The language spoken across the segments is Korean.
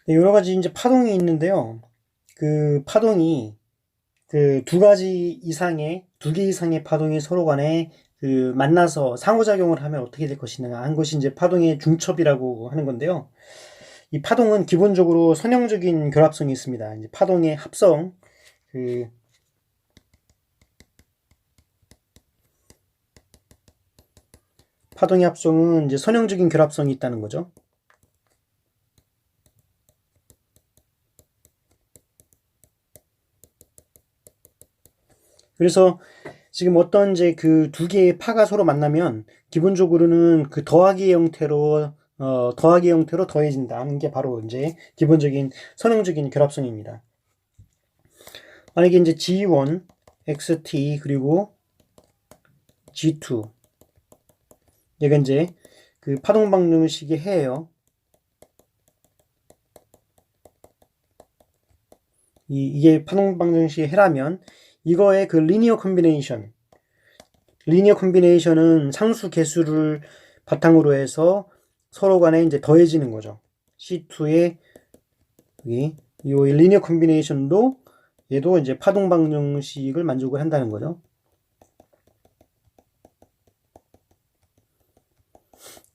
네, 여러 가지 이제 파동이 있는데요. 그 파동이 그 두 개 이상의 파동이 서로 간에 그 만나서 상호작용을 하면 어떻게 될 것이냐 한 것이 이제 파동의 중첩이라고 하는 건데요. 이 파동은 기본적으로 선형적인 결합성이 있습니다. 이제 파동의 합성, 그 파동의 합성은 이제 선형적인 결합성이 있다는 거죠. 그래서 지금 어떤 이제 그 두 개의 파가 서로 만나면 기본적으로는 그 더하기 형태로 더해진다 하는 게 바로 이제 기본적인 선형적인 결합성입니다. 만약에 이제 G1, XT 그리고 G2 얘가 이제 그 파동 방정식의 해예요. 이게 파동 방정식의 해라면 이거의 그 리니어 콤비네이션은 상수 개수를 바탕으로 해서 서로 간에 이제 더해지는 거죠. C2의 이 리니어 콤비네이션도 얘도 이제 파동 방정식을 만족을 한다는 거죠.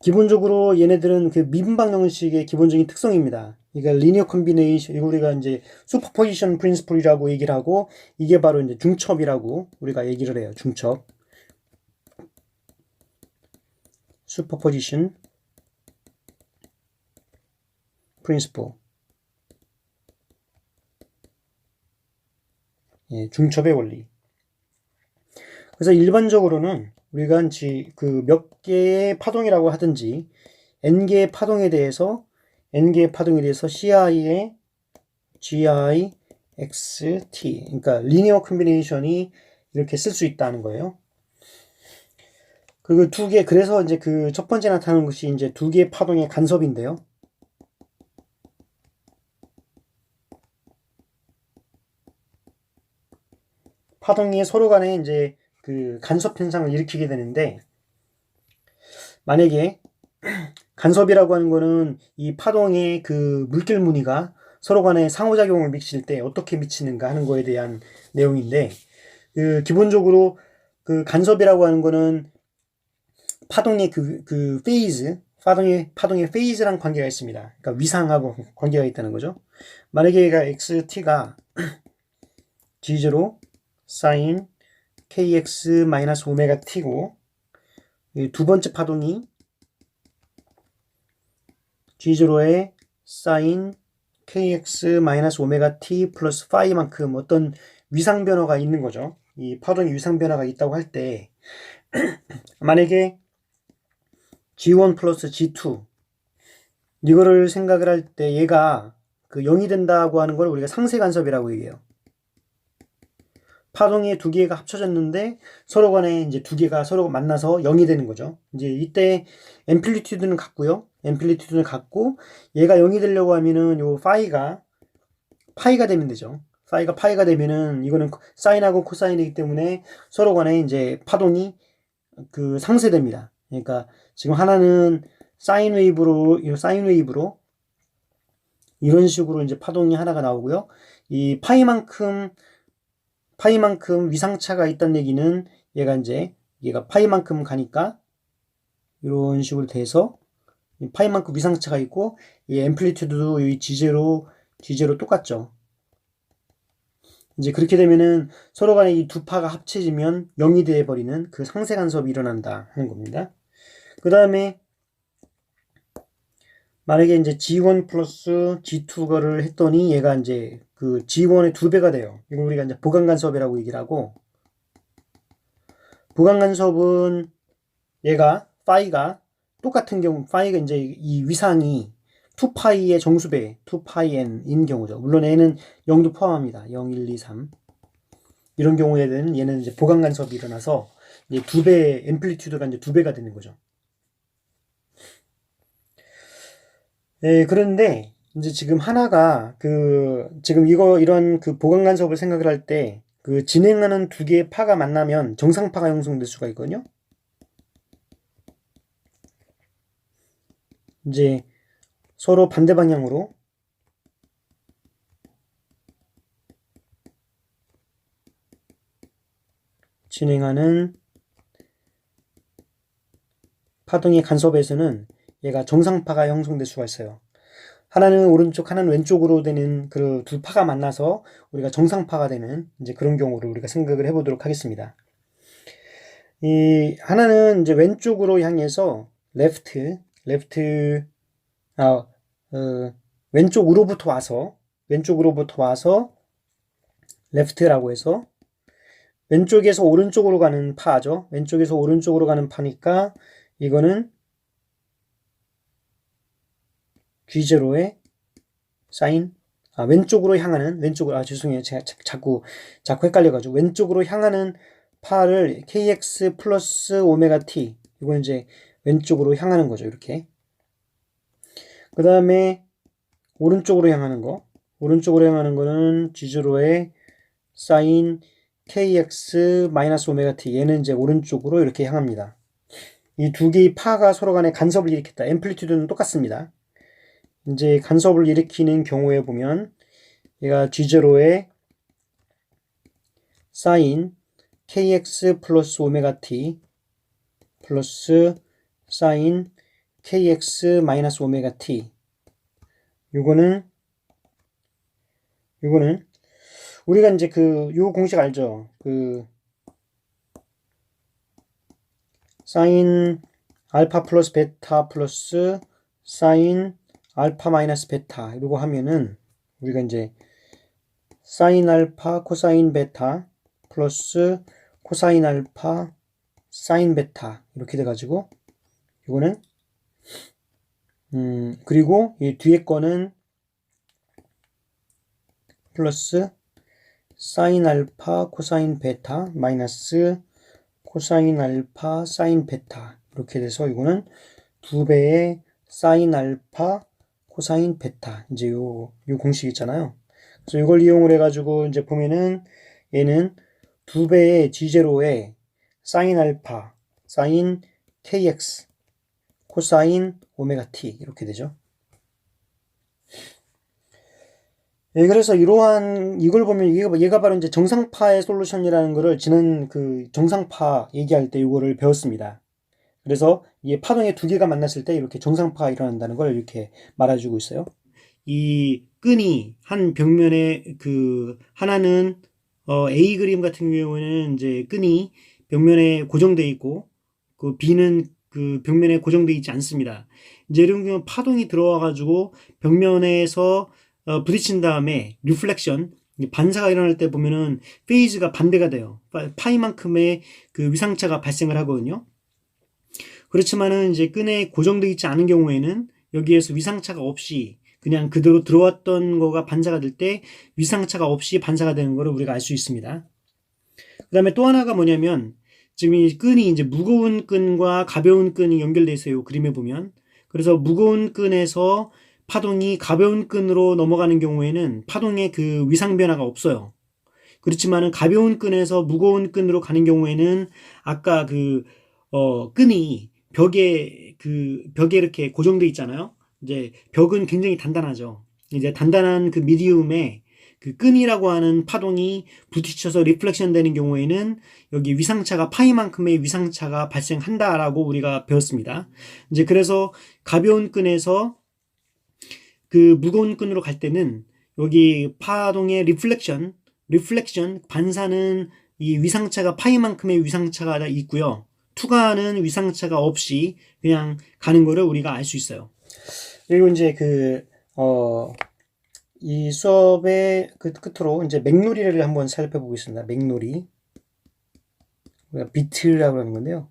기본적으로 얘네들은 그 미분 방정식의 기본적인 특성입니다. 그러니까 리니어 콤비네이션, 이거 우리가 이제 슈퍼포지션 프린시플이라고 얘기를 하고, 이게 바로 이제 중첩이라고 우리가 얘기를 해요. 중첩. 슈퍼포지션 프린시플. 예, 중첩의 원리. 그래서 일반적으로는 우리가 그 몇 개의 파동이라고 하든지 n개의 파동에 대해서 CI의 GI, XT 그러니까 리니어 콤비네이션이 이렇게 쓸 수 있다는 거예요. 그리고 그래서 이제 그 첫 번째 나타나는 것이 이제 두 개의 파동의 간섭인데요. 파동이 서로 간에 이제 그 간섭 현상을 일으키게 되는데, 만약에 간섭이라고 하는 거는 이 파동의 그 물결 무늬가 서로 간에 상호작용을 미칠 때 어떻게 미치는가 하는 거에 대한 내용인데, 그 기본적으로 그 간섭이라고 하는 거는 파동의 파동의 페이즈랑 관계가 있습니다. 그러니까 위상하고 관계가 있다는 거죠. 만약에 얘가 XT가 G0 사인 KX-오메가 T고, 두 번째 파동이 G0의 사인 KX-오메가 T 플러스 파이만큼 어떤 위상 변화가 있는 거죠. 이 파동의 위상 변화가 있다고 할 때, 만약에 G1 플러스 G2 이거를 생각을 할 때 얘가 그 0이 된다고 하는 걸 우리가 상세 간섭이라고 얘기해요. 파동이 두 개가 합쳐졌는데 서로 간에 이제 두 개가 서로 만나서 0이 되는 거죠. 이제 이때 앰플리튜드는 같고요. 앰플리튜드는 같고 얘가 0이 되려고 하면은 요 파이가 되면 되죠. 파이가 되면은 이거는 사인하고 코사인이기 때문에 서로 간에 이제 파동이 그 상쇄됩니다. 그러니까 지금 하나는 사인 웨이브로 이런 식으로 이제 파동이 하나가 나오고요. 이 파이만큼 위상차가 있다는 얘기는 얘가 파이만큼 가니까 이런 식으로 돼서 파이만큼 위상차가 있고 이 앰플리튜드도 이 G0 똑같죠. 이제 그렇게 되면은 서로 간에 이 두 파가 합쳐지면 0이 되어 버리는 그 상쇄 간섭이 일어난다 하는 겁니다. 그 다음에 만약에 이제 G1 플러스 G2를 했더니 얘가 이제 그 G1의 2배가 돼요. 이거 우리가 이제 보강 간섭이라고 얘기를 하고, 보강 간섭은 얘가 파이가 똑같은 경우, 파이가 이제 이 위상이 2파이의 정수배, 2파이n인 경우죠. 물론 얘는 0도 포함합니다. 0, 1, 2, 3. 이런 경우에는 얘는 이제 보강 간섭이 일어나서 이제 앰플리튜드가 이제 2배가 되는 거죠. 예, 그런데 이제 지금 하나가 지금 이런 그 보강 간섭을 생각을 할 때 그 진행하는 두 개의 파가 만나면 정상파가 형성될 수가 있거든요. 이제 서로 반대 방향으로 진행하는 파동의 간섭에서는 얘가 정상파가 형성될 수가 있어요. 하나는 오른쪽, 하나는 왼쪽으로 되는 그 두 파가 만나서 우리가 정상파가 되는 이제 그런 경우를 우리가 생각을 해보도록 하겠습니다. 이 하나는 이제 왼쪽으로 향해서 왼쪽으로부터 와서 left라고 해서 왼쪽에서 오른쪽으로 가는 파죠. 왼쪽에서 오른쪽으로 가는 파니까 이거는 G0의 사인, 왼쪽으로 향하는, 죄송해요. 제가 자꾸 헷갈려가지고, 왼쪽으로 향하는 파를 kx 플러스 오메가 t, 이건 이제 왼쪽으로 향하는 거죠. 이렇게. 그 다음에 오른쪽으로 향하는 거는 G0의 사인 kx 마이너스 오메가 t, 얘는 이제 오른쪽으로 이렇게 향합니다. 이 두 개의 파가 서로 간에 간섭을 일으켰다. 앰플리튜드는 똑같습니다. 이제 간섭을 일으키는 경우에 보면 얘가 G0의 사인 kx 플러스 오메가 t 플러스 사인 kx 마이너스 오메가 t, 요거는 우리가 이제 요 공식 알죠? 사인 알파 플러스 베타 플러스 사인 알파 마이너스 베타 이러고 하면은 우리가 이제 사인 알파 코사인 베타 플러스 코사인 알파 사인 베타 이렇게 돼가지고 이거는 그리고 이 뒤에 거는 플러스 사인 알파 코사인 베타 마이너스 코사인 알파 사인 베타 이렇게 돼서 이거는 2배의 사인 알파 코사인 베타, 이제 요 공식 있잖아요. 그래서 이걸 이용을 해가지고 이제 보면은 얘는 2배의 G0의 사인 알파 사인 kx 코사인 오메가 t 이렇게 되죠. 예, 그래서 이걸 보면 얘가 바로 이제 정상파의 솔루션이라는 거를 지난 정상파 얘기할 때 이거를 배웠습니다. 그래서 이 파동의 두 개가 만났을 때 이렇게 정상파가 일어난다는 걸 이렇게 말해주고 있어요. 이 끈이 한 벽면에 하나는 A 그림 같은 경우에는 이제 끈이 벽면에 고정되어 있고 B는 벽면에 고정되어 있지 않습니다. 이제 이런 경우 파동이 들어와 가지고 벽면에서 부딪힌 다음에 리플렉션, 반사가 일어날 때 보면은 페이즈가 반대가 돼요. 파이만큼의 위상차가 발생을 하거든요. 그렇지만은 이제 끈에 고정되어 있지 않은 경우에는 여기에서 위상차가 없이 그냥 그대로 들어왔던 거가 반사가 될 때 위상차가 없이 반사가 되는 거를 우리가 알 수 있습니다. 그 다음에 또 하나가 뭐냐면 지금 이 끈이 이제 무거운 끈과 가벼운 끈이 연결되어 있어요. 그림에 보면. 그래서 무거운 끈에서 파동이 가벼운 끈으로 넘어가는 경우에는 파동의 위상 변화가 없어요. 그렇지만은 가벼운 끈에서 무거운 끈으로 가는 경우에는 아까 끈이 벽에 이렇게 고정되어 있잖아요. 이제 벽은 굉장히 단단하죠. 이제 단단한 미디움에 끈이라고 하는 파동이 부딪혀서 리플렉션 되는 경우에는 여기 위상차가 파이만큼의 위상차가 발생한다라고 우리가 배웠습니다. 이제 그래서 가벼운 끈에서 무거운 끈으로 갈 때는 여기 파동의 리플렉션 반사는 이 위상차가 파이만큼의 위상차가 있고요. 투과하는 위상차가 없이 그냥 가는 거를 우리가 알 수 있어요. 그리고 이제 이 수업의 끝으로 이제 맥놀이를 한번 살펴보겠습니다. 맥놀이. 비트라고 하는 건데요.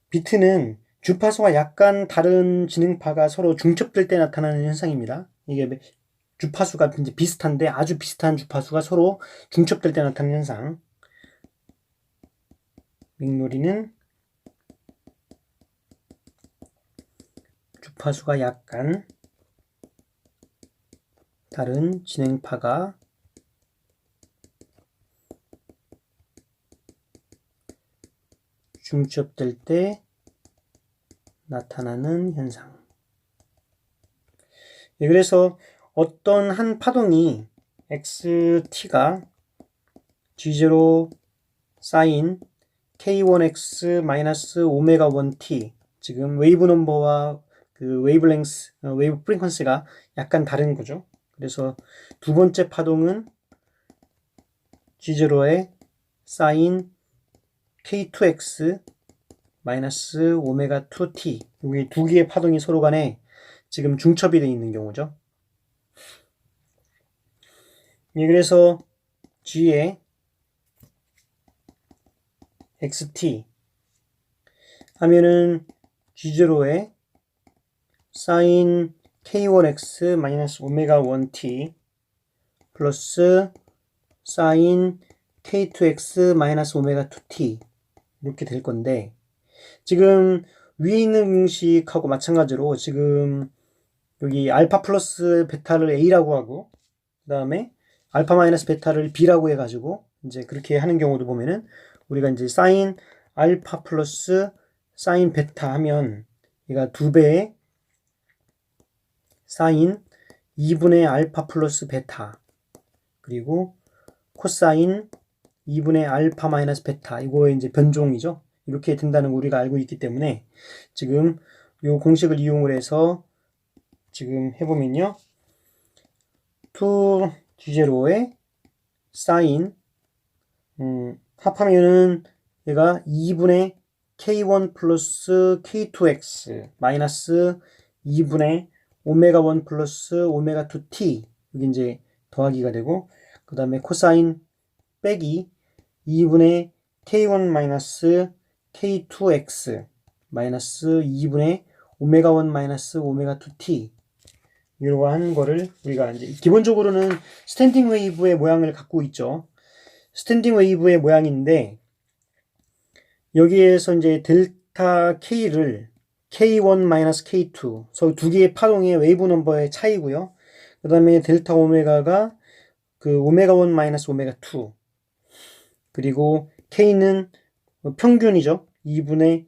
비트는 주파수와 약간 다른 진행파가 서로 중첩될 때 나타나는 현상입니다. 이게 주파수가 이제 비슷한데 아주 비슷한 주파수가 서로 중첩될 때 나타나는 현상. 맥놀이는 주파수가 약간 다른 진행파가 중첩될 때 나타나는 현상. 예, 그래서 어떤 한 파동이 XT가 G0 사인 K1X 마이너스 오메가 1T. 지금 웨이브 넘버와 그 웨이브랭스, 웨이브 프리퀀시가 약간 다른 거죠. 그래서 두 번째 파동은 G0의 사인 K2X 마이너스 오메가 2T. 여기 두 개의 파동이 서로 간에 지금 중첩이 되어 있는 경우죠. 예, 그래서 G의 XT 하면은 G0의 사인 K1X 마이너스 오메가 1T 플러스 사인 K2X 마이너스 오메가 2T 이렇게 될 건데, 지금 위에 있는 공식하고 마찬가지로 지금 여기 알파 플러스 베타를 A라고 하고 그 다음에 알파 마이너스 베타를 B라고 해가지고 이제 그렇게 하는 경우도 보면은 우리가 이제 사인 알파 플러스 사인 베타 하면 얘가 2배의 사인 2분의 알파 플러스 베타 그리고 코사인 2분의 알파 마이너스 베타, 이거의 이제 변종이죠. 이렇게 된다는 거 우리가 알고 있기 때문에 지금 이 공식을 이용을 해서 지금 해보면요. 2G0의 사인 합하면은 얘가 2분의 K1 플러스 K2X 마이너스 2분의 오메가 1 플러스 오메가 2T, 여기 이제 더하기가 되고, 그 다음에 코사인 빼기 2분의 K1 마이너스 K2X 마이너스 2분의 오메가 1 마이너스 오메가 2T, 이러한 거를 우리가 이제 기본적으로는 스탠딩 웨이브의 모양을 갖고 있죠. 스탠딩 웨이브의 모양인데 여기에서 이제 델타 K를 K1-K2, 두 개의 파동의 웨이브 넘버의 차이고요. 그 다음에 델타 오메가가 그 오메가 1 오메가 2, 그리고 K는 평균이죠. 2분의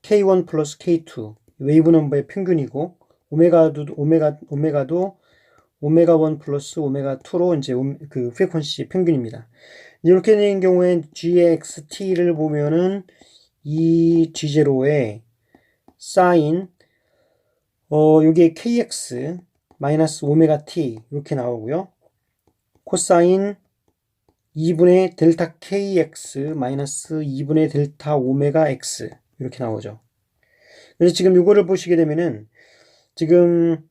K1 플러스 K2, 웨이브 넘버의 평균이고, 오메가도 오메가 1 플러스 오메가 2로 이제 그 프리퀀시의 평균입니다. 이렇게 된 경우에 GXT를 보면은 이 G0의 사인 요게 KX 마이너스 오메가 T 이렇게 나오고요. 코사인 2분의 델타 KX 마이너스 2분의 델타 오메가 X 이렇게 나오죠. 그래서 지금 이거를 보시게 되면은 지금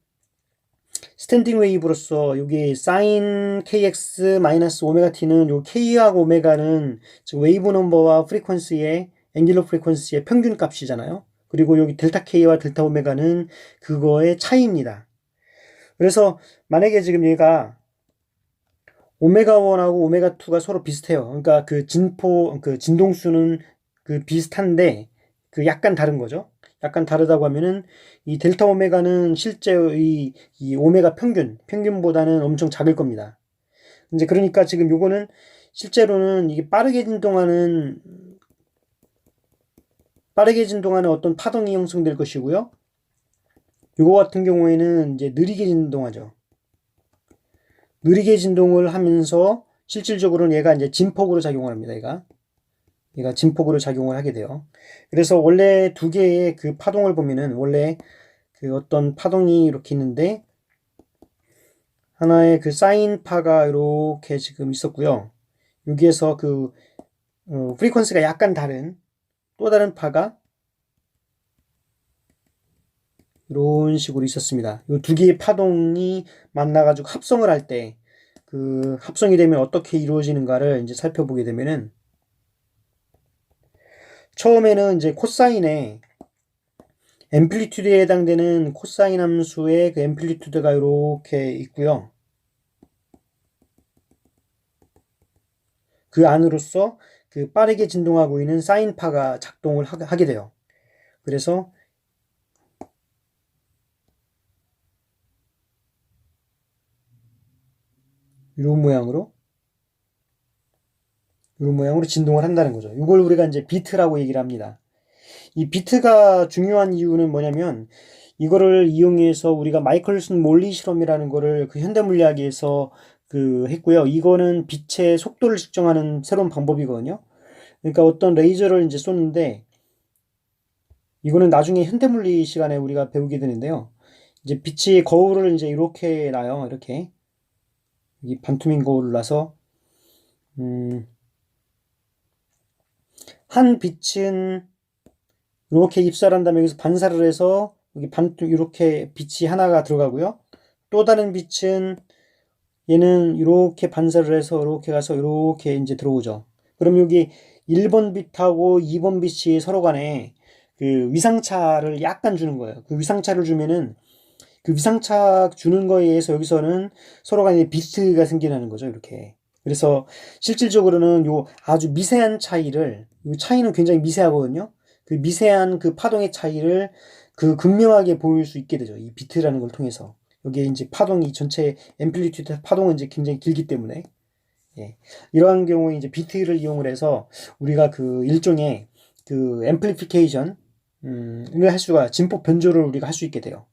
스탠딩 웨이브로서 여기 사인 KX 마이너스 오메가 T는 요 K하고 오메가는 지금 웨이브 넘버와 프리퀀시의 앵귤러 프리퀀시의 평균 값이잖아요. 그리고 여기 델타 K와 델타 오메가는 그거의 차이입니다. 그래서 만약에 지금 얘가 오메가 1하고 오메가 2가 서로 비슷해요. 그러니까 그 진동수는 그 비슷한데 그 약간 다른 거죠. 약간 다르다고 하면은 이 델타 오메가는 실제 이 오메가 평균보다는 엄청 작을 겁니다. 이제 그러니까 지금 요거는 실제로는 이게 빠르게 진동하는 어떤 파동이 형성될 것이고요. 요거 같은 경우에는 이제 느리게 진동하죠. 느리게 진동을 하면서 실질적으로는 얘가 이제 진폭으로 작용을 합니다. 얘가 진폭으로 작용을 하게 돼요. 그래서 원래 두 개의 그 파동을 보면은 원래 그 어떤 파동이 이렇게 있는데 하나의 그 사인파가 이렇게 지금 있었고요. 여기에서 그 프리퀀시가 약간 다른 또 다른 파가 이런 식으로 있었습니다. 이 두 개의 파동이 만나가지고 합성을 할 때 그 합성이 되면 어떻게 이루어지는가를 이제 살펴보게 되면은 처음에는 이제 코사인의 앰플리튜드에 해당되는 코사인 함수의 그 앰플리튜드가 이렇게 있고요. 그 안으로서 그 빠르게 진동하고 있는 사인파가 작동을 하게 돼요. 그래서 이런 모양으로 진동을 한다는 거죠. 이걸 우리가 이제 비트라고 얘기를 합니다. 이 비트가 중요한 이유는 뭐냐면 이거를 이용해서 우리가 마이클슨 몰리 실험이라는 거를 그 현대 물리학에서 했고요. 이거는 빛의 속도를 측정하는 새로운 방법이거든요. 그러니까 어떤 레이저를 이제 쏘는데, 이거는 나중에 현대물리 시간에 우리가 배우게 되는데요. 이제 빛이 거울을 이제 이렇게 놔요. 이렇게. 이 반투명 거울을 놔서, 음, 한 빛은 이렇게 입사한 다음에 여기서 반사를 해서 여기 이렇게 빛이 하나가 들어가고요. 또 다른 빛은 얘는 이렇게 반사를 해서 이렇게 가서 이렇게 이제 들어오죠. 그럼 여기 1번 빛하고 2번 빛이 서로 간에 위상차를 약간 주는 거예요. 그 위상차를 주면은 그 위상차 주는 거에 의해서 여기서는 서로 간에 비트가 생기는 거죠. 이렇게. 그래서 실질적으로는 요 아주 미세한 차이를, 요 차이는 굉장히 미세하거든요. 그 미세한 그 파동의 차이를 극명하게 보일 수 있게 되죠. 이 비트라는 걸 통해서. 여기에 이제 파동이 전체 앰플리튜드 파동은 이제 굉장히 길기 때문에. 예. 이러한 경우에 이제 비트를 이용을 해서 우리가 일종의 앰플리피케이션, 을 할 수가, 진폭 변조를 우리가 할 수 있게 돼요.